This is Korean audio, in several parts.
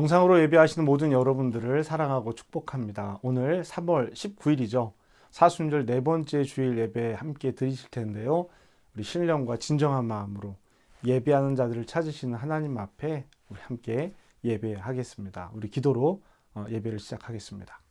영상으로 예배하시는 모든 여러분들을 사랑하고 축복합니다. 오늘 3월 19일이죠. 사순절 네 번째 주일 예배 함께 드리실 텐데요. 우리 신령과 진정한 마음으로 예배하는 자들을 찾으시는 하나님 앞에 우리 함께 예배하겠습니다. 우리 기도로 예배를 시작하겠습니다.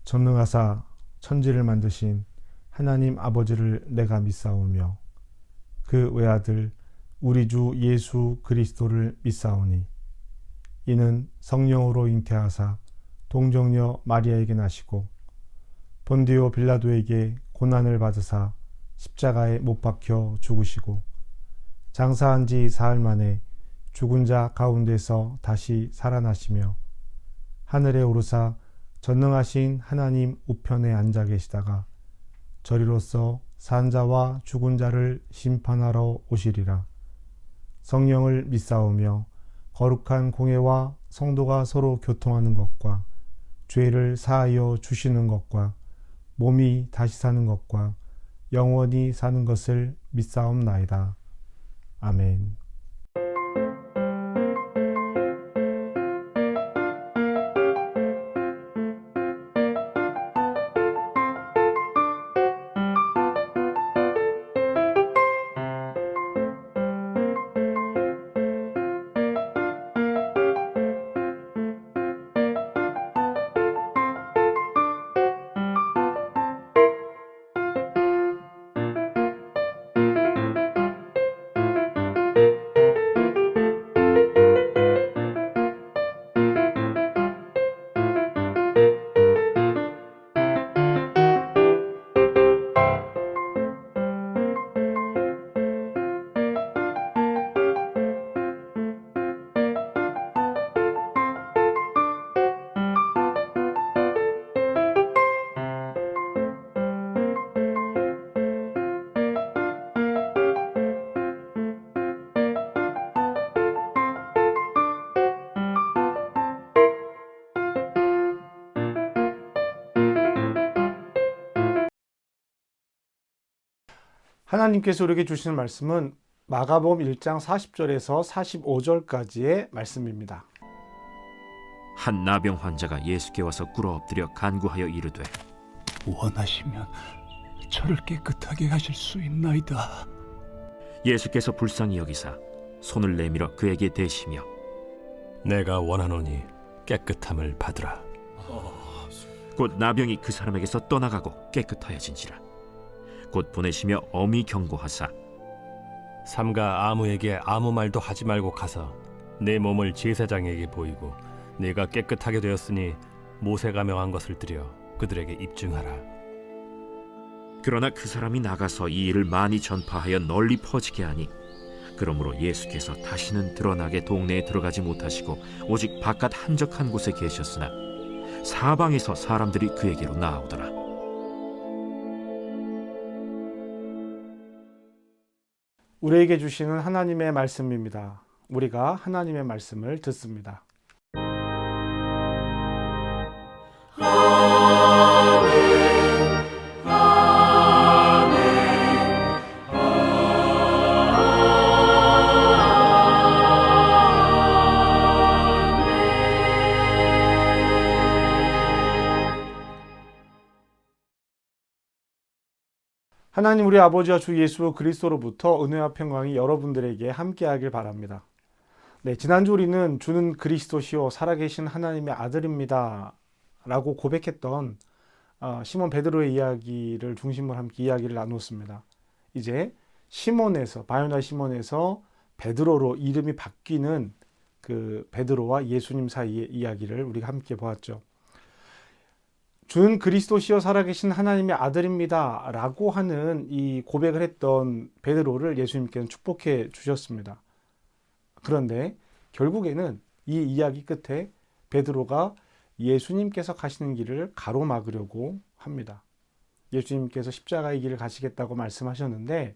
전능하사 천지를 만드신 하나님 아버지를 내가 믿사오며 그 외아들 우리 주 예수 그리스도를 믿사오니 이는 성령으로 잉태하사 동정녀 마리아에게 나시고 본디오 빌라도에게 고난을 받으사 십자가에 못 박혀 죽으시고 장사한 지 사흘 만에 죽은 자 가운데서 다시 살아나시며 하늘에 오르사 전능하신 하나님 우편에 앉아 계시다가 저리로서 산 자와 죽은 자를 심판하러 오시리라. 성령을 믿사오며 거룩한 공회와 성도가 서로 교통하는 것과 죄를 사하여 주시는 것과 몸이 다시 사는 것과 영원히 사는 것을 믿사옵나이다. 아멘. 하나님께서 우리에게 주시는 말씀은 마가복음 1장 40절에서 45절까지의 말씀입니다. 한 나병 환자가 예수께 와서 꿇어 엎드려 간구하여 이르되 원하시면 저를 깨끗하게 하실 수 있나이다. 예수께서 불쌍히 여기사 손을 내밀어 그에게 대시며 내가 원하노니 깨끗함을 받으라. 곧 나병이 그 사람에게서 떠나가고 깨끗하여진지라. 곧 보내시며 엄히 경고하사 삼가 아무에게 아무 말도 하지 말고 가서 내 몸을 제사장에게 보이고 내가 깨끗하게 되었으니 모세가 명한 것을 드려 그들에게 입증하라. 그러나 그 사람이 나가서 이 일을 많이 전파하여 널리 퍼지게 하니 그러므로 예수께서 다시는 드러나게 동네에 들어가지 못하시고 오직 바깥 한적한 곳에 계셨으나 사방에서 사람들이 그에게로 나아오더라. 우리에게 주시는 하나님의 말씀입니다. 우리가 하나님의 말씀을 듣습니다. 하나님 우리 아버지와 주 예수 그리스도로부터 은혜와 평강이 여러분들에게 함께하길 바랍니다. 네, 지난주 우리는 주는 그리스도시요 살아계신 하나님의 아들입니다 라고 고백했던 시몬 베드로의 이야기를 중심으로 함께 이야기를 나눴습니다. 이제 시몬에서 바요나 시몬에서 베드로로 이름이 바뀌는 그 베드로와 예수님 사이의 이야기를 우리가 함께 보았죠. 주는 그리스도시요 살아계신 하나님의 아들입니다 라고 하는 이 고백을 했던 베드로를 예수님께서는 축복해 주셨습니다. 그런데 결국에는 이 이야기 끝에 베드로가 예수님께서 가시는 길을 가로막으려고 합니다. 예수님께서 십자가의 길을 가시겠다고 말씀하셨는데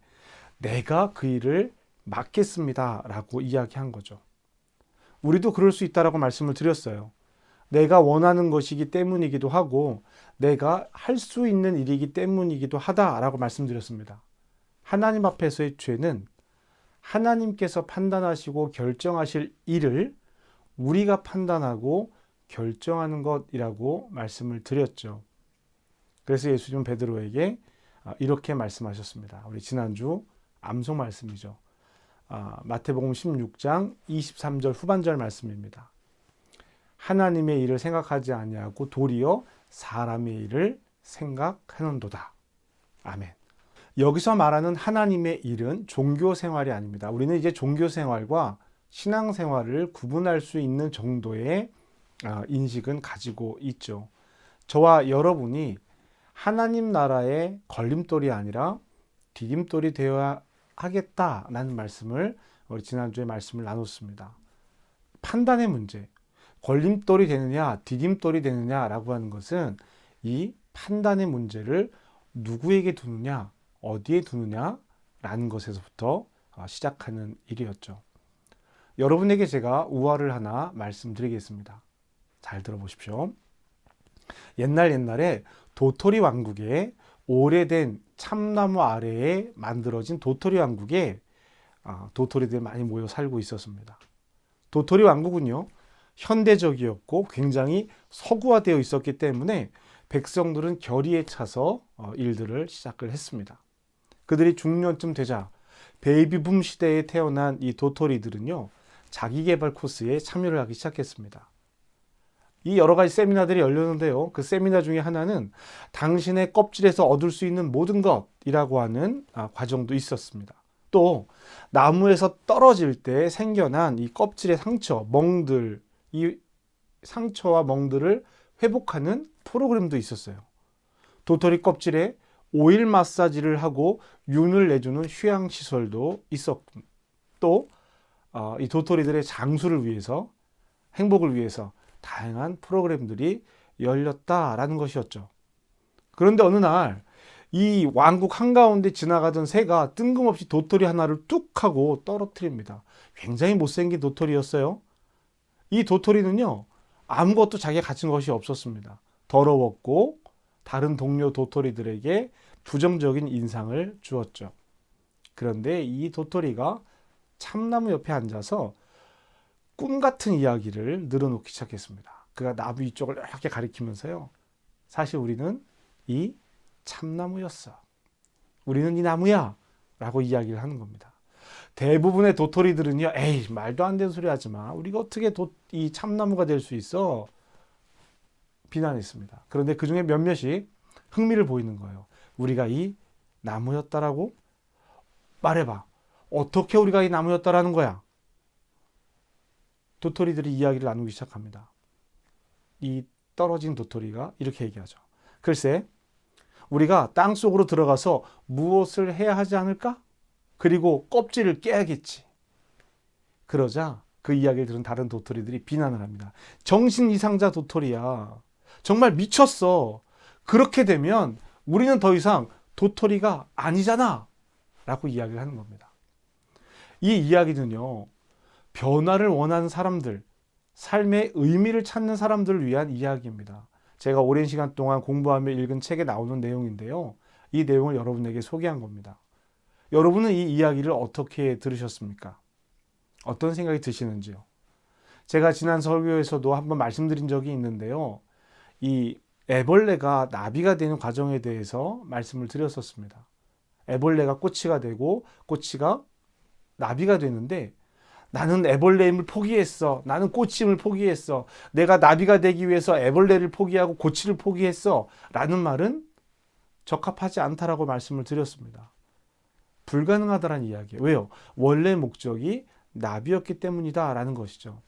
내가 그 일을 막겠습니다 라고 이야기한 거죠. 우리도 그럴 수 있다라고 말씀을 드렸어요. 내가 원하는 것이기 때문이기도 하고 내가 할 수 있는 일이기 때문이기도 하다라고 말씀드렸습니다. 하나님 앞에서의 죄는 하나님께서 판단하시고 결정하실 일을 우리가 판단하고 결정하는 것이라고 말씀을 드렸죠. 그래서 예수님은 베드로에게 이렇게 말씀하셨습니다. 우리 지난주 암송 말씀이죠. 마태복음 16장 23절 후반절 말씀입니다. 하나님의 일을 생각하지 아니하고 도리어 사람의 일을 생각하는도다. 아멘. 여기서 말하는 하나님의 일은 종교 생활이 아닙니다. 우리는 이제 종교 생활과 신앙 생활을 구분할 수 있는 정도의 인식은 가지고 있죠. 저와 여러분이 하나님 나라의 걸림돌이 아니라 디딤돌이 되어야 하겠다라는 말씀을 우리 지난주에 말씀을 나눴습니다. 판단의 문제, 걸림돌이 되느냐 디딤돌이 되느냐라고 하는 것은 이 판단의 문제를 누구에게 두느냐, 어디에 두느냐라는 것에서부터 시작하는 일이었죠. 여러분에게 제가 우화를 하나 말씀드리겠습니다. 잘 들어보십시오. 옛날에 도토리 왕국에 오래된 참나무 아래에 만들어진 도토리 왕국에 도토리들이 많이 모여 살고 있었습니다. 도토리 왕국은요, 현대적이었고 굉장히 서구화되어 있었기 때문에 백성들은 결의에 차서 일들을 시작을 했습니다. 그들이 중년쯤 되자 베이비붐 시대에 태어난 이 도토리들은요, 자기개발 코스에 참여를 하기 시작했습니다. 이 여러 가지 세미나들이 열렸는데요. 그 세미나 중에 하나는 당신의 껍질에서 얻을 수 있는 모든 것이라고 하는 과정도 있었습니다. 또 나무에서 떨어질 때 생겨난 이 껍질의 상처, 멍들, 이 상처와 멍들을 회복하는 프로그램도 있었어요. 도토리 껍질에 오일 마사지를 하고 윤을 내주는 휴양시설도 있었고, 또 이 도토리들의 장수를 위해서, 행복을 위해서 다양한 프로그램들이 열렸다라는 것이었죠. 그런데 어느 날 이 왕국 한가운데 지나가던 새가 뜬금없이 도토리 하나를 뚝 하고 떨어뜨립니다. 굉장히 못생긴 도토리였어요. 이 도토리는요, 아무것도 자기가 가진 것이 없었습니다. 더러웠고 다른 동료 도토리들에게 부정적인 인상을 주었죠. 그런데 이 도토리가 참나무 옆에 앉아서 꿈 같은 이야기를 늘어놓기 시작했습니다. 그가 나무 이쪽을 이렇게 가리키면서요, 사실 우리는 이 참나무였어. 우리는 이 나무야. 라고 이야기를 하는 겁니다. 대부분의 도토리들은요, 에이, 말도 안 되는 소리 하지 마. 우리가 어떻게 이 참나무가 될 수 있어? 비난했습니다. 그런데 그 중에 몇몇이 흥미를 보이는 거예요. 우리가 이 나무였다라고? 말해봐. 어떻게 우리가 이 나무였다라는 거야? 도토리들이 이야기를 나누기 시작합니다. 이 떨어진 도토리가 이렇게 얘기하죠. 글쎄, 우리가 땅 속으로 들어가서 무엇을 해야 하지 않을까? 그리고 껍질을 깨야겠지. 그러자 그 이야기를 들은 다른 도토리들이 비난을 합니다. 정신 이상자 도토리야. 정말 미쳤어. 그렇게 되면 우리는 더 이상 도토리가 아니잖아. 라고 이야기를 하는 겁니다. 이 이야기는요, 변화를 원하는 사람들, 삶의 의미를 찾는 사람들을 위한 이야기입니다. 제가 오랜 시간 동안 공부하며 읽은 책에 나오는 내용인데요. 이 내용을 여러분에게 소개한 겁니다. 여러분은 이 이야기를 어떻게 들으셨습니까? 어떤 생각이 드시는지요? 제가 지난 설교에서도 한번 말씀드린 적이 있는데요. 이 애벌레가 나비가 되는 과정에 대해서 말씀을 드렸었습니다. 애벌레가 꼬치가 되고 꼬치가 나비가 되는데, 나는 애벌레임을 포기했어. 나는 꼬치임을 포기했어. 내가 나비가 되기 위해서 애벌레를 포기하고 꼬치를 포기했어. 라는 말은 적합하지 않다라고 말씀을 드렸습니다. 불가능하다라는 이야기예요. 왜요? 원래 목적이 나비였기 때문이다 라는 것이죠.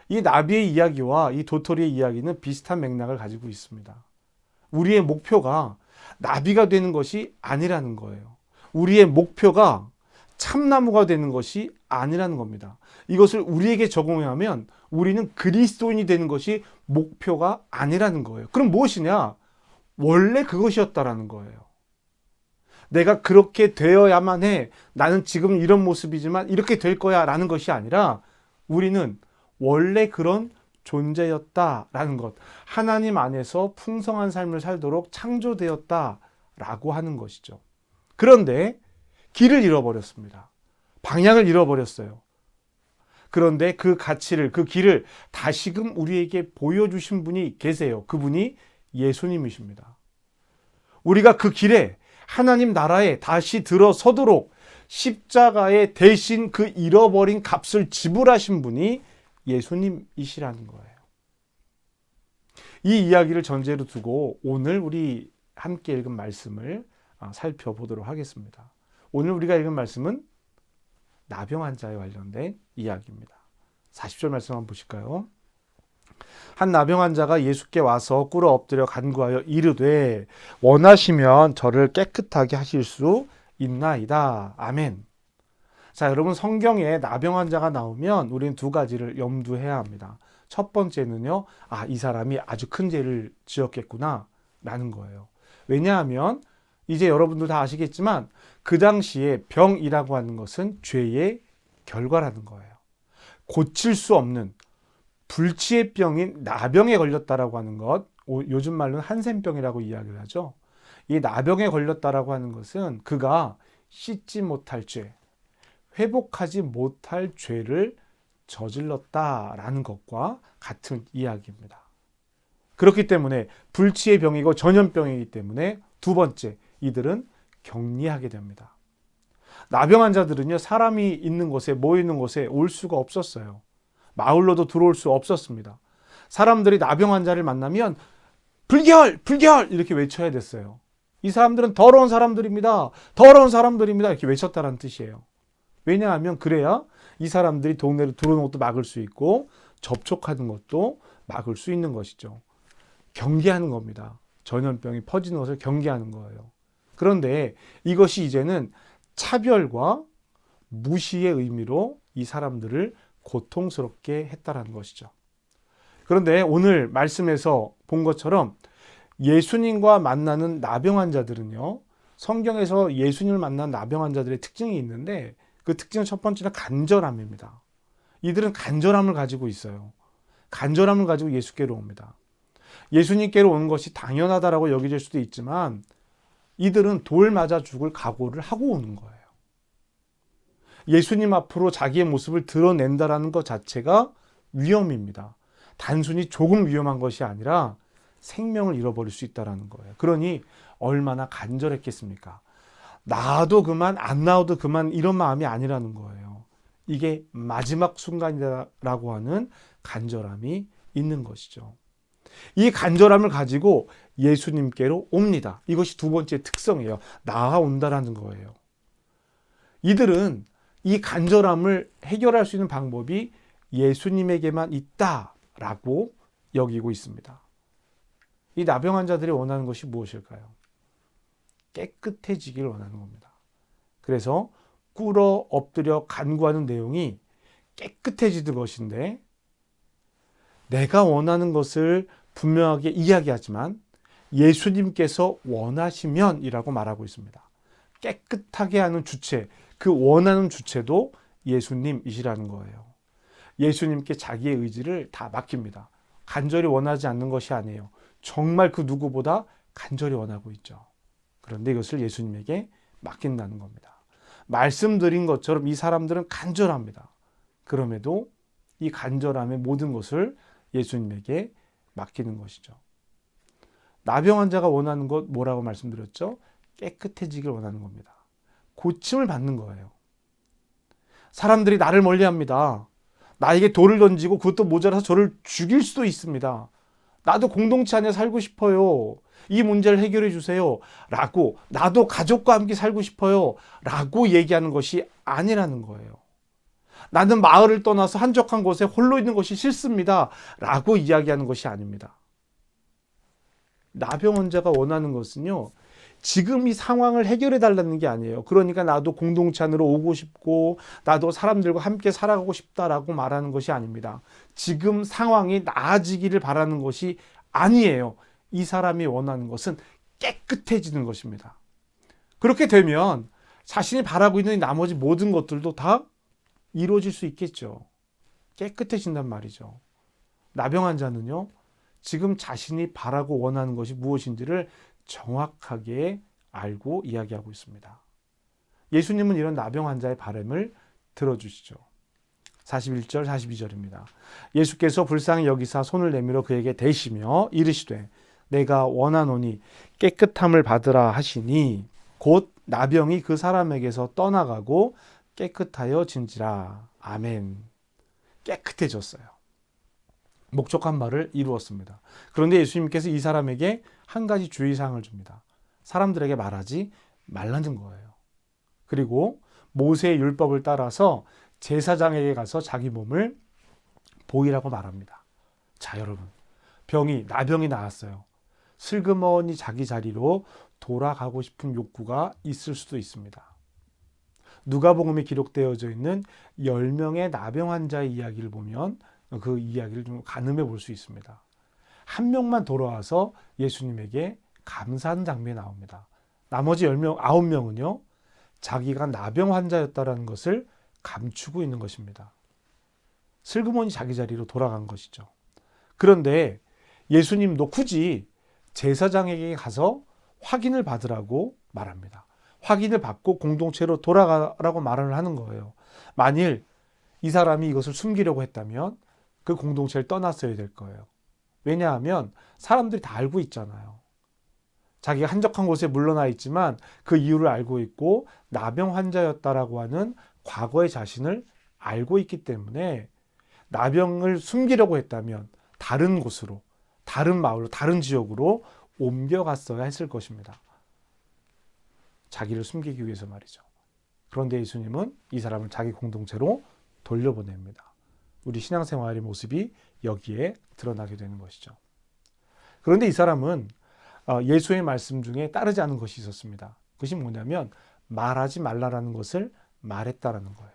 이 나비의 이야기와 이 도토리의 이야기는 비슷한 맥락을 가지고 있습니다. 우리의 목표가 나비가 되는 것이 아니라는 거예요. 우리의 목표가 참나무가 되는 것이 아니라는 겁니다. 이것을 우리에게 적용하면 우리는 그리스도인이 되는 것이 목표가 아니라는 거예요. 그럼 무엇이냐? 원래 그것이었다라는 거예요. 내가 그렇게 되어야만 해. 나는 지금 이런 모습이지만 이렇게 될 거야 라는 것이 아니라, 우리는 원래 그런 존재였다라는 것. 하나님 안에서 풍성한 삶을 살도록 창조되었다라고 하는 것이죠. 그런데 길을 잃어버렸습니다. 방향을 잃어버렸어요. 그런데 그 가치를, 그 길을 다시금 우리에게 보여주신 분이 계세요. 그분이 예수님이십니다. 우리가 그 길에, 하나님 나라에 다시 들어서도록 십자가에 대신 그 잃어버린 값을 지불하신 분이 예수님이시라는 거예요. 이 이야기를 전제로 두고 오늘 우리 함께 읽은 말씀을 살펴보도록 하겠습니다. 오늘 우리가 읽은 말씀은 나병 환자에 관련된 이야기입니다. 40절 말씀 한번 보실까요? 한 나병 환자가 예수께 와서 꿇어 엎드려 간구하여 이르되 원하시면 저를 깨끗하게 하실 수 있나이다. 아멘. 자, 여러분, 성경에 나병 환자가 나오면 우리는 두 가지를 염두해야 합니다. 첫 번째는요, 이 사람이 아주 큰 죄를 지었겠구나 라는 거예요. 왜냐하면 이제 여러분들 다 아시겠지만 그 당시에 병이라고 하는 것은 죄의 결과라는 거예요. 고칠 수 없는 불치의 병인 나병에 걸렸다라고 하는 것, 요즘 말로는 한센병이라고 이야기를 하죠. 이 나병에 걸렸다라고 하는 것은 그가 씻지 못할 죄, 회복하지 못할 죄를 저질렀다라는 것과 같은 이야기입니다. 그렇기 때문에 불치의 병이고 전염병이기 때문에 두 번째, 이들은 격리하게 됩니다. 나병 환자들은요, 사람이 있는 곳에, 모이는 곳에 올 수가 없었어요. 마을로도 들어올 수 없었습니다. 사람들이 나병 환자를 만나면 불결! 불결! 이렇게 외쳐야 됐어요. 이 사람들은 더러운 사람들입니다. 더러운 사람들입니다. 이렇게 외쳤다는 뜻이에요. 왜냐하면 그래야 이 사람들이 동네로 들어오는 것도 막을 수 있고 접촉하는 것도 막을 수 있는 것이죠. 경계하는 겁니다. 전염병이 퍼지는 것을 경계하는 거예요. 그런데 이것이 이제는 차별과 무시의 의미로 이 사람들을 고통스럽게 했다라는 것이죠. 그런데 오늘 말씀에서 본 것처럼 예수님과 만나는 나병 환자들은요, 성경에서 예수님을 만난 나병 환자들의 특징이 있는데 그 특징은 첫 번째는 간절함입니다. 이들은 간절함을 가지고 있어요. 간절함을 가지고 예수께로 옵니다. 예수님께로 오는 것이 당연하다라고 여겨질 수도 있지만 이들은 돌 맞아 죽을 각오를 하고 오는 거예요. 예수님 앞으로 자기의 모습을 드러낸다라는 것 자체가 위험입니다. 단순히 조금 위험한 것이 아니라 생명을 잃어버릴 수 있다는 거예요. 그러니 얼마나 간절했겠습니까? 나와도 그만, 안 나와도 그만, 이런 마음이 아니라는 거예요. 이게 마지막 순간이라고 하는 간절함이 있는 것이죠. 이 간절함을 가지고 예수님께로 옵니다. 이것이 두 번째 특성이에요. 나아온다라는 거예요. 이들은 이 간절함을 해결할 수 있는 방법이 예수님에게만 있다라고 여기고 있습니다. 이 나병 환자들이 원하는 것이 무엇일까요? 깨끗해지기를 원하는 겁니다. 그래서 꿇어 엎드려 간구하는 내용이 깨끗해지는 것인데 내가 원하는 것을 분명하게 이야기하지만 예수님께서 원하시면이라고 말하고 있습니다. 깨끗하게 하는 주체, 그 원하는 주체도 예수님이시라는 거예요. 예수님께 자기의 의지를 다 맡깁니다. 간절히 원하지 않는 것이 아니에요. 정말 그 누구보다 간절히 원하고 있죠. 그런데 이것을 예수님에게 맡긴다는 겁니다. 말씀드린 것처럼 이 사람들은 간절합니다. 그럼에도 이 간절함의 모든 것을 예수님에게 맡기는 것이죠. 나병 환자가 원하는 것 뭐라고 말씀드렸죠? 깨끗해지길 원하는 겁니다. 고침을 받는 거예요. 사람들이 나를 멀리합니다. 나에게 돌을 던지고 그것도 모자라서 저를 죽일 수도 있습니다. 나도 공동체 안에 살고 싶어요. 이 문제를 해결해 주세요. 라고, 나도 가족과 함께 살고 싶어요. 라고 얘기하는 것이 아니라는 거예요. 나는 마을을 떠나서 한적한 곳에 홀로 있는 것이 싫습니다. 라고 이야기하는 것이 아닙니다. 나병 환자가 원하는 것은요, 지금 이 상황을 해결해 달라는 게 아니에요. 그러니까 나도 공동체 안으로 오고 싶고 나도 사람들과 함께 살아가고 싶다라고 말하는 것이 아닙니다. 지금 상황이 나아지기를 바라는 것이 아니에요. 이 사람이 원하는 것은 깨끗해지는 것입니다. 그렇게 되면 자신이 바라고 있는 나머지 모든 것들도 다 이루어질 수 있겠죠. 깨끗해진단 말이죠. 나병 환자는요, 지금 자신이 바라고 원하는 것이 무엇인지를 정확하게 알고 이야기하고 있습니다. 예수님은 이런 나병 환자의 바람을 들어주시죠. 41절, 42절입니다. 예수께서 불쌍히 여기사 손을 내밀어 그에게 대시며 이르시되 내가 원하노니 깨끗함을 받으라 하시니 곧 나병이 그 사람에게서 떠나가고 깨끗하여 진지라. 아멘. 깨끗해졌어요. 목적한 바를 이루었습니다. 그런데 예수님께서 이 사람에게 한 가지 주의사항을 줍니다. 사람들에게 말하지 말라는 거예요. 그리고 모세의 율법을 따라서 제사장에게 가서 자기 몸을 보이라고 말합니다. 자, 여러분, 나병이 나았어요. 슬그머니 자기 자리로 돌아가고 싶은 욕구가 있을 수도 있습니다. 누가복음에 기록되어져 있는 10명의 나병 환자의 이야기를 보면 그 이야기를 좀 가늠해 볼 수 있습니다. 한 명만 돌아와서 예수님에게 감사하는 장면이 나옵니다. 나머지 9명은요, 자기가 나병 환자였다는 것을 감추고 있는 것입니다. 슬그머니 자기 자리로 돌아간 것이죠. 그런데 예수님도 굳이 제사장에게 가서 확인을 받으라고 말합니다. 확인을 받고 공동체로 돌아가라고 말을 하는 거예요. 만일 이 사람이 이것을 숨기려고 했다면 그 공동체를 떠났어야 될 거예요. 왜냐하면 사람들이 다 알고 있잖아요. 자기가 한적한 곳에 물러나 있지만 그 이유를 알고 있고 나병 환자였다라고 하는 과거의 자신을 알고 있기 때문에 나병을 숨기려고 했다면 다른 곳으로, 다른 마을로, 다른 지역으로 옮겨갔어야 했을 것입니다. 자기를 숨기기 위해서 말이죠. 그런데 예수님은 이 사람을 자기 공동체로 돌려보냅니다. 우리 신앙생활의 모습이 여기에 드러나게 되는 것이죠. 그런데 이 사람은 예수의 말씀 중에 따르지 않은 것이 있었습니다. 그것이 뭐냐면 말하지 말라라는 것을 말했다라는 거예요.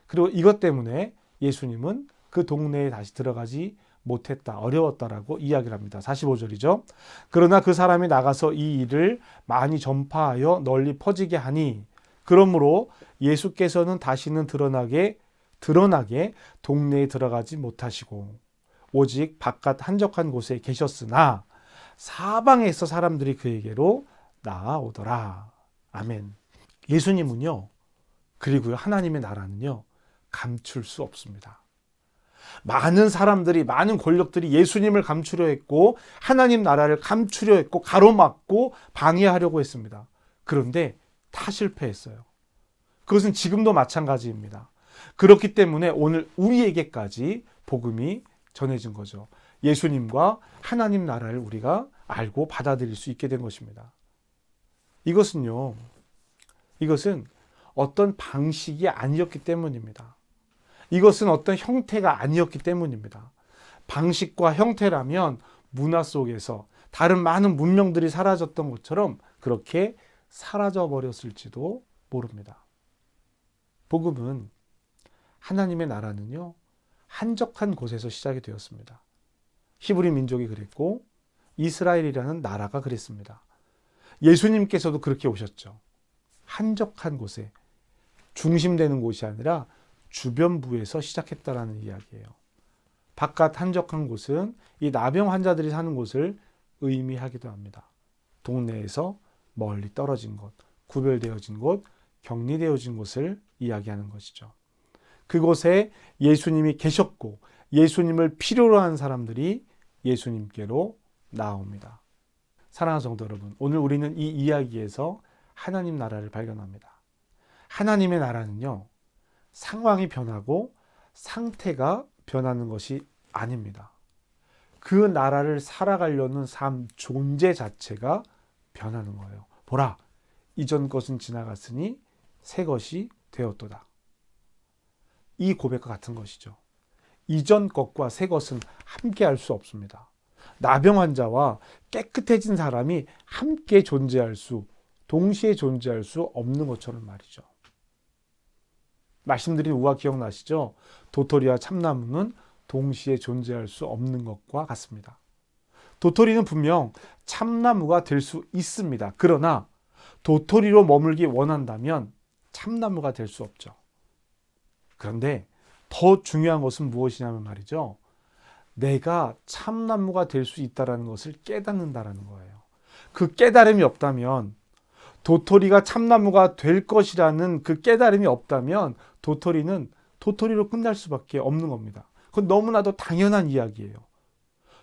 그리고 이것 때문에 예수님은 그 동네에 다시 들어가지 못했다, 어려웠다라고 이야기를 합니다. 45절이죠. 그러나 그 사람이 나가서 이 일을 많이 전파하여 널리 퍼지게 하니, 그러므로 예수께서는 다시는 드러나게 동네에 들어가지 못하시고 오직 바깥 한적한 곳에 계셨으나 사방에서 사람들이 그에게로 나아오더라. 아멘. 예수님은요, 그리고요, 하나님의 나라는요, 감출 수 없습니다. 많은 사람들이, 많은 권력들이 예수님을 감추려 했고 하나님 나라를 감추려 했고 가로막고 방해하려고 했습니다. 그런데 다 실패했어요. 그것은 지금도 마찬가지입니다. 그렇기 때문에 오늘 우리에게까지 복음이 전해진 거죠. 예수님과 하나님 나라를 우리가 알고 받아들일 수 있게 된 것입니다. 이것은 어떤 방식이 아니었기 때문입니다. 이것은 어떤 형태가 아니었기 때문입니다. 방식과 형태라면 문화 속에서 다른 많은 문명들이 사라졌던 것처럼 그렇게 사라져 버렸을지도 모릅니다. 복음은, 하나님의 나라는요, 한적한 곳에서 시작이 되었습니다. 히브리 민족이 그랬고 이스라엘이라는 나라가 그랬습니다. 예수님께서도 그렇게 오셨죠. 한적한 곳에, 중심되는 곳이 아니라 주변부에서 시작했다라는 이야기예요. 바깥 한적한 곳은 이 나병 환자들이 사는 곳을 의미하기도 합니다. 동네에서 멀리 떨어진 곳, 구별되어진 곳, 격리되어진 곳을 이야기하는 것이죠. 그곳에 예수님이 계셨고 예수님을 필요로 한 사람들이 예수님께로 나옵니다. 사랑하는 성도 여러분, 오늘 우리는 이 이야기에서 하나님 나라를 발견합니다. 하나님의 나라는요, 상황이 변하고 상태가 변하는 것이 아닙니다. 그 나라를 살아가려는 삶 존재 자체가 변하는 거예요. 보라, 이전 것은 지나갔으니 새 것이 되었도다. 이 고백과 같은 것이죠. 이전 것과 새 것은 함께 할 수 없습니다. 나병 환자와 깨끗해진 사람이 함께 동시에 존재할 수 없는 것처럼 말이죠. 말씀드린 우화 기억나시죠? 도토리와 참나무는 동시에 존재할 수 없는 것과 같습니다. 도토리는 분명 참나무가 될 수 있습니다. 그러나 도토리로 머물기 원한다면 참나무가 될 수 없죠. 그런데 더 중요한 것은 무엇이냐면 말이죠. 내가 참나무가 될 수 있다는 것을 깨닫는다는 거예요. 그 깨달음이 없다면, 도토리가 참나무가 될 것이라는 그 깨달음이 없다면 도토리는 도토리로 끝날 수밖에 없는 겁니다. 그건 너무나도 당연한 이야기예요.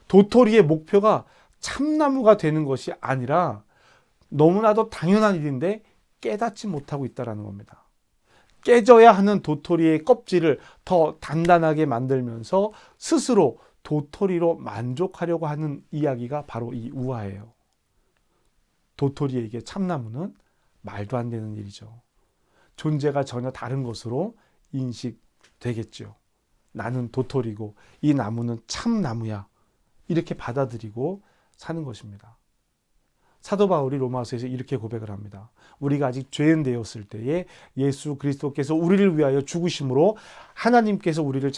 도토리의 목표가 참나무가 되는 것이 아니라 너무나도 당연한 일인데 깨닫지 못하고 있다는 겁니다. 깨져야 하는 도토리의 껍질을 더 단단하게 만들면서 스스로 도토리로 만족하려고 하는 이야기가 바로 이 우화예요. 도토리에게 참나무는 말도 안 되는 일이죠. 존재가 전혀 다른 것으로 인식되겠죠. 나는 도토리고 이 나무는 참나무야. 이렇게 받아들이고 사는 것입니다. 사도 바울이 로마서에서 이렇게 고백을 합니다. 우리가 아직 죄인 되었을 때에 예수 그리스도께서 우리를 위하여 죽으심으로 하나님께서 우리에게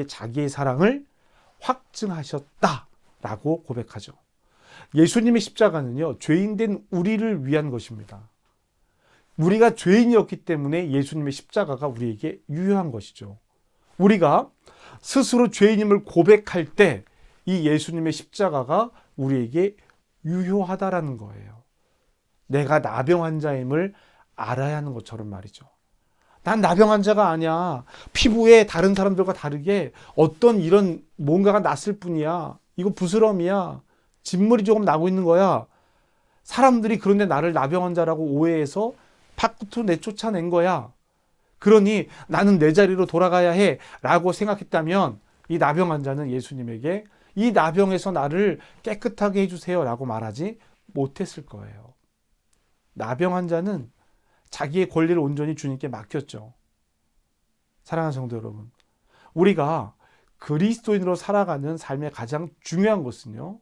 자기의 사랑을 확증하셨다라고 고백하죠. 예수님의 십자가는요, 죄인된 우리를 위한 것입니다. 우리가 죄인이었기 때문에 예수님의 십자가가 우리에게 유효한 것이죠. 우리가 스스로 죄인임을 고백할 때 이 예수님의 십자가가 우리에게 유효하다라는 거예요. 내가 나병 환자임을 알아야 하는 것처럼 말이죠. 난 나병 환자가 아니야. 피부에 다른 사람들과 다르게 어떤 이런 뭔가가 났을 뿐이야. 이거 부스럼이야. 진물이 조금 나고 있는 거야. 사람들이 그런데 나를 나병 환자라고 오해해서 밖으로 내쫓아낸 거야. 그러니 나는 내 자리로 돌아가야 해 라고 생각했다면 이 나병 환자는 예수님에게 이 나병에서 나를 깨끗하게 해주세요 라고 말하지 못했을 거예요. 나병 환자는 자기의 권리를 온전히 주님께 맡겼죠. 사랑하는 성도 여러분, 우리가 그리스도인으로 살아가는 삶의 가장 중요한 것은요,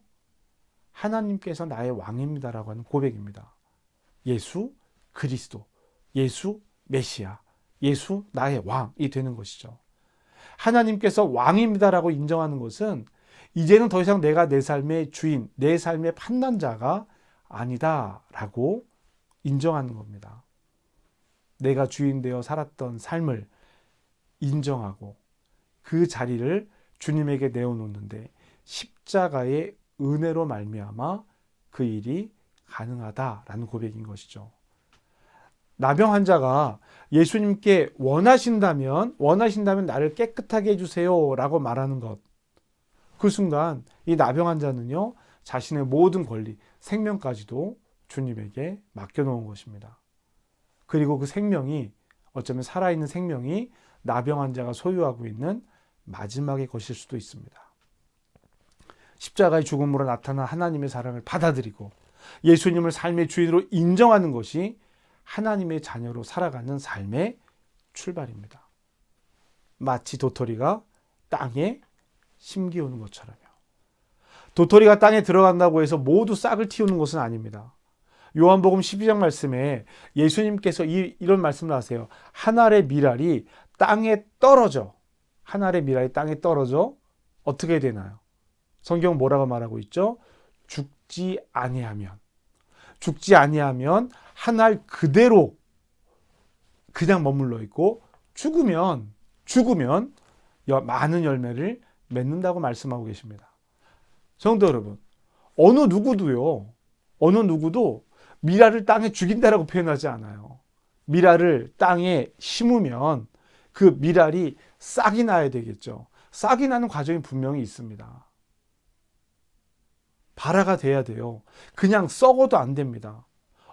하나님께서 나의 왕입니다라고 하는 고백입니다. 예수 그리스도, 예수 메시아, 예수 나의 왕이 되는 것이죠. 하나님께서 왕입니다라고 인정하는 것은 이제는 더 이상 내가 내 삶의 주인, 내 삶의 판단자가 아니다라고 인정하는 겁니다. 내가 주인 되어 살았던 삶을 인정하고 그 자리를 주님에게 내어놓는데 십자가의 은혜로 말미암아 그 일이 가능하다라는 고백인 것이죠. 나병 환자가 예수님께 원하신다면 나를 깨끗하게 해주세요 라고 말하는 것, 그 순간 이 나병 환자는요, 자신의 모든 권리, 생명까지도 주님에게 맡겨놓은 것입니다. 그리고 그 생명이, 어쩌면 살아있는 생명이 나병 환자가 소유하고 있는 마지막의 것일 수도 있습니다. 십자가의 죽음으로 나타난 하나님의 사랑을 받아들이고 예수님을 삶의 주인으로 인정하는 것이 하나님의 자녀로 살아가는 삶의 출발입니다. 마치 도토리가 땅에 심기우는 것처럼요. 도토리가 땅에 들어간다고 해서 모두 싹을 틔우는 것은 아닙니다. 요한복음 12장 말씀에 예수님께서 이런 말씀을 하세요. 한 알의 밀알이 땅에 떨어져. 한 알의 밀알이 땅에 떨어져 어떻게 되나요? 성경 뭐라고 말하고 있죠? 죽지 아니하면 한 알 그대로 그냥 머물러 있고 죽으면 많은 열매를 맺는다고 말씀하고 계십니다. 성도 여러분, 어느 누구도 밀알을 땅에 죽인다라고 표현하지 않아요. 밀알을 땅에 심으면 그 밀알이 싹이 나야 되겠죠. 싹이 나는 과정이 분명히 있습니다. 발화가 돼야 돼요. 그냥 썩어도 안 됩니다.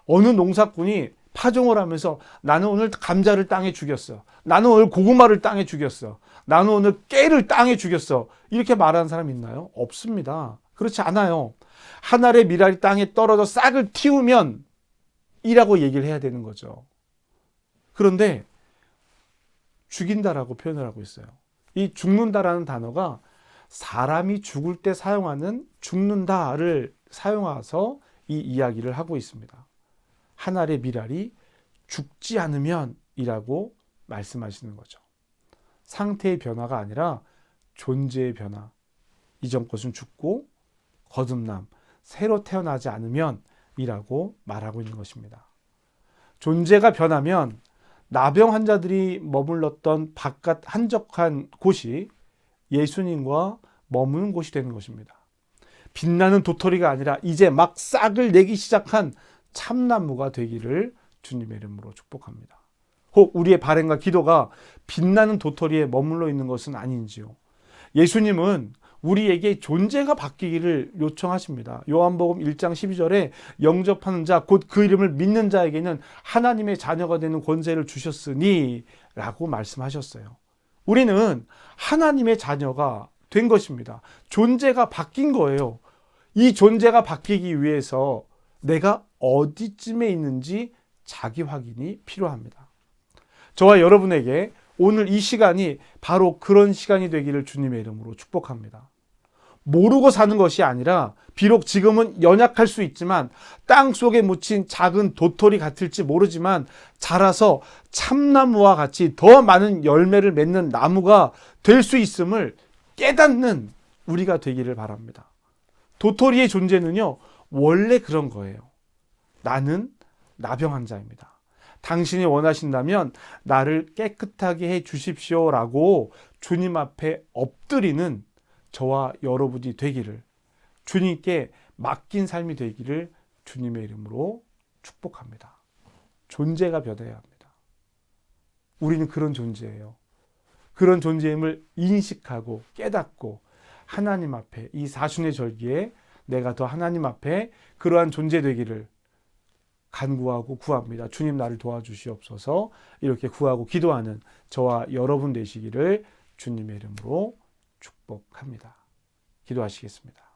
어느 농사꾼이 파종을 하면서 나는 오늘 감자를 땅에 죽였어. 나는 오늘 고구마를 땅에 죽였어. 나는 오늘 깨를 땅에 죽였어. 이렇게 말하는 사람 있나요? 없습니다. 그렇지 않아요. 한 알의 밀알이 땅에 떨어져 싹을 틔우면 이라고 얘기를 해야 되는 거죠. 그런데 죽인다라고 표현을 하고 있어요. 이 죽는다라는 단어가 사람이 죽을 때 사용하는 죽는다를 사용해서 이 이야기를 하고 있습니다. 한 알의 밀알이 죽지 않으면 이라고 말씀하시는 거죠. 상태의 변화가 아니라 존재의 변화. 이전 것은 죽고 거듭남, 새로 태어나지 않으면 이라고 말하고 있는 것입니다. 존재가 변하면 나병 환자들이 머물렀던 바깥 한적한 곳이 예수님과 머무는 곳이 되는 것입니다. 빛나는 도토리가 아니라 이제 막 싹을 내기 시작한 참나무가 되기를 주님의 이름으로 축복합니다. 혹 우리의 바램과 기도가 빛나는 도토리에 머물러 있는 것은 아닌지요. 예수님은 우리에게 존재가 바뀌기를 요청하십니다. 요한복음 1장 12절에 영접하는 자, 곧 그 이름을 믿는 자에게는 하나님의 자녀가 되는 권세를 주셨으니 라고 말씀하셨어요. 우리는 하나님의 자녀가 된 것입니다. 존재가 바뀐 거예요. 이 존재가 바뀌기 위해서 내가 어디쯤에 있는지 자기 확인이 필요합니다. 저와 여러분에게 오늘 이 시간이 바로 그런 시간이 되기를 주님의 이름으로 축복합니다. 모르고 사는 것이 아니라 비록 지금은 연약할 수 있지만 땅 속에 묻힌 작은 도토리 같을지 모르지만 자라서 참나무와 같이 더 많은 열매를 맺는 나무가 될 수 있음을 깨닫는 우리가 되기를 바랍니다. 도토리의 존재는요, 원래 그런 거예요. 나는 나병한 자입니다. 당신이 원하신다면 나를 깨끗하게 해 주십시오라고 주님 앞에 엎드리는 저와 여러분이 되기를, 주님께 맡긴 삶이 되기를 주님의 이름으로 축복합니다. 존재가 변해야 합니다. 우리는 그런 존재예요. 그런 존재임을 인식하고 깨닫고 하나님 앞에 이 사순의 절기에 내가 더 하나님 앞에 그러한 존재 되기를 간구하고 구합니다. 주님 나를 도와주시옵소서. 이렇게 구하고 기도하는 저와 여러분 되시기를 주님의 이름으로 축복합니다. 기도하시겠습니다.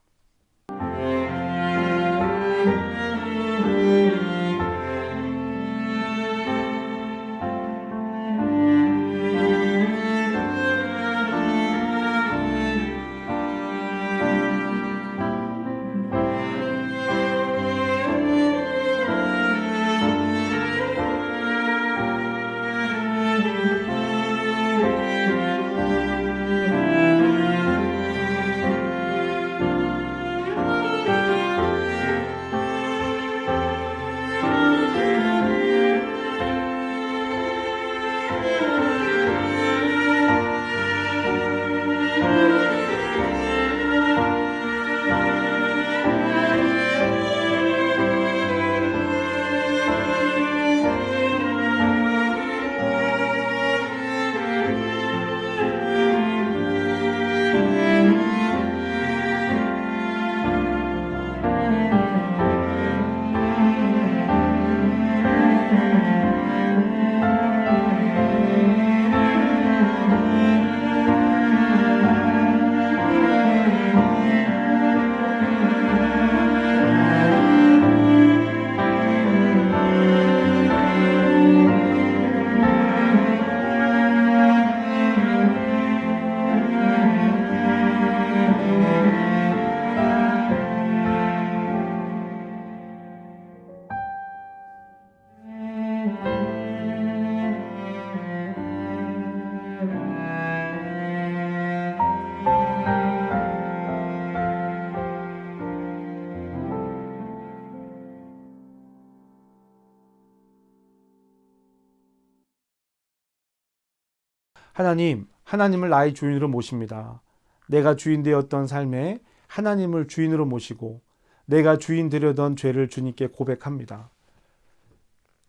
하나님을 나의 주인으로 모십니다. 내가 주인 되었던 삶에 하나님을 주인으로 모시고 내가 주인 되려던 죄를 주님께 고백합니다.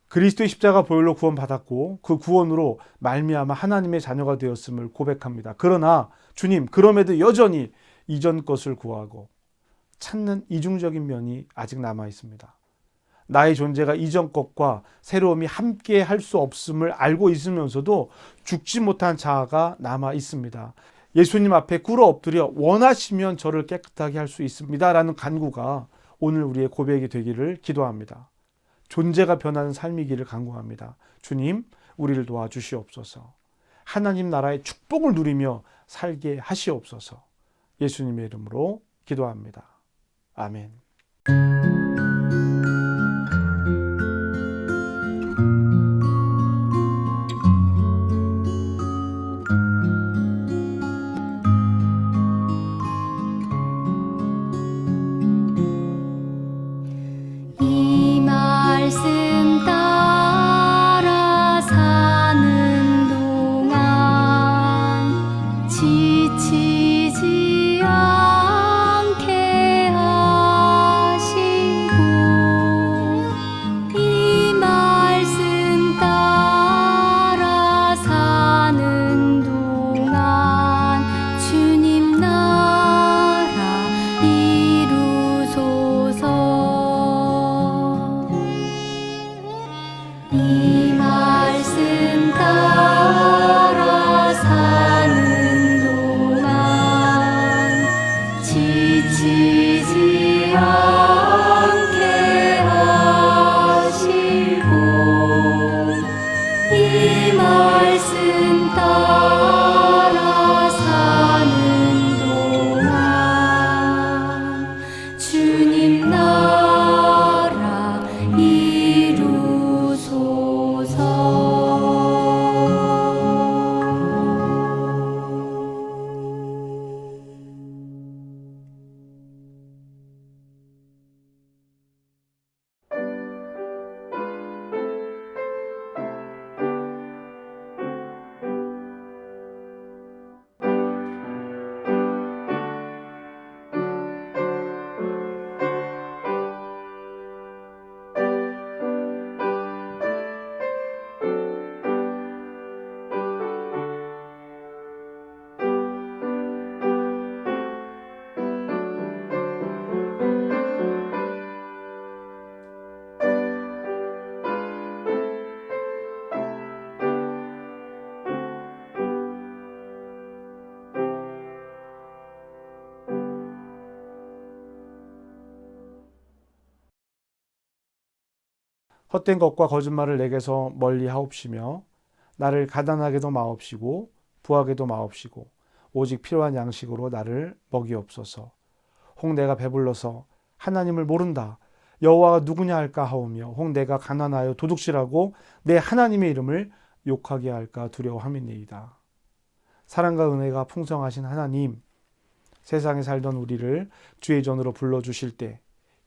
그리스도의 십자가 보혈로 구원받았고 그 구원으로 말미암아 하나님의 자녀가 되었음을 고백합니다. 그러나 주님, 그럼에도 여전히 이전 것을 구하고 찾는 이중적인 면이 아직 남아 있습니다. 나의 존재가 이전 것과 새로움이 함께 할 수 없음을 알고 있으면서도 죽지 못한 자아가 남아 있습니다. 예수님 앞에 꿇어 엎드려 원하시면 저를 깨끗하게 할 수 있습니다 라는 간구가 오늘 우리의 고백이 되기를 기도합니다. 존재가 변하는 삶이기를 간구합니다. 주님, 우리를 도와주시옵소서. 하나님 나라의 축복을 누리며 살게 하시옵소서. 예수님의 이름으로 기도합니다. 아멘. 지치지 않게 하시 헛된 것과 거짓말을 내게서 멀리 하옵시며 나를 가난하게도 마옵시고 부하게도 마옵시고 오직 필요한 양식으로 나를 먹이옵소서. 혹 내가 배불러서 하나님을 모른다 여호와가 누구냐 할까 하오며 혹 내가 가난하여 도둑질하고 내 하나님의 이름을 욕하게 할까 두려워함이니이다. 사랑과 은혜가 풍성하신 하나님, 세상에 살던 우리를 주의 전으로 불러주실 때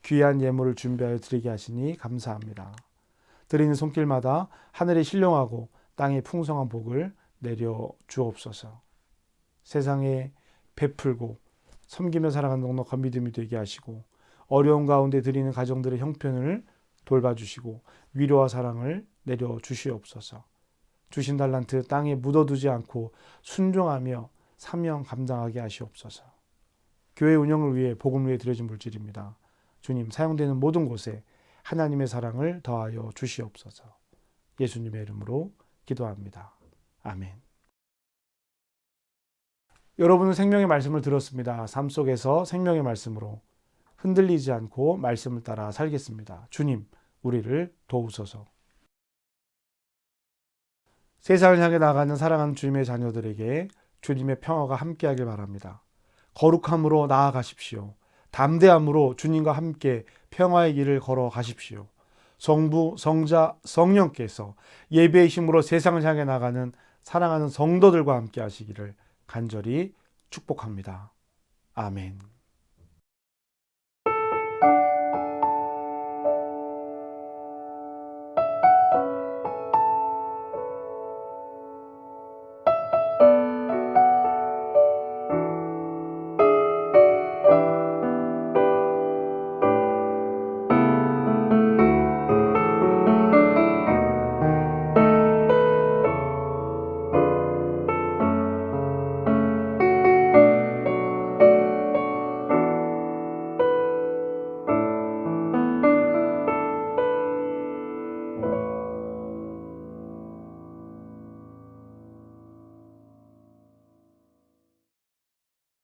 귀한 예물을 준비하여 드리게 하시니 감사합니다. 드리는 손길마다 하늘이 신령하고 땅에 풍성한 복을 내려 주옵소서. 세상에 베풀고 섬기며 살아가는 넉넉한 믿음이 되게 하시고 어려운 가운데 드리는 가정들의 형편을 돌봐주시고 위로와 사랑을 내려 주시옵소서. 주신 달란트 땅에 묻어두지 않고 순종하며 사명 감당하게 하시옵소서. 교회 운영을 위해 복음을 위해 드려진 물질입니다. 주님, 사용되는 모든 곳에 하나님의 사랑을 더하여 주시옵소서. 예수님의 이름으로 기도합니다. 아멘. 여러분은 생명의 말씀을 들었습니다. 삶 속에서 생명의 말씀으로 흔들리지 않고 말씀을 따라 살겠습니다. 주님, 우리를 도우소서. 세상을 향해 나가는 사랑하는 주님의 자녀들에게 주님의 평화가 함께하길 바랍니다. 거룩함으로 나아가십시오. 담대함으로 주님과 함께 평화의 길을 걸어가십시오. 성부, 성자, 성령께서 예배의 힘으로 세상을 향해 나가는 사랑하는 성도들과 함께 하시기를 간절히 축복합니다. 아멘.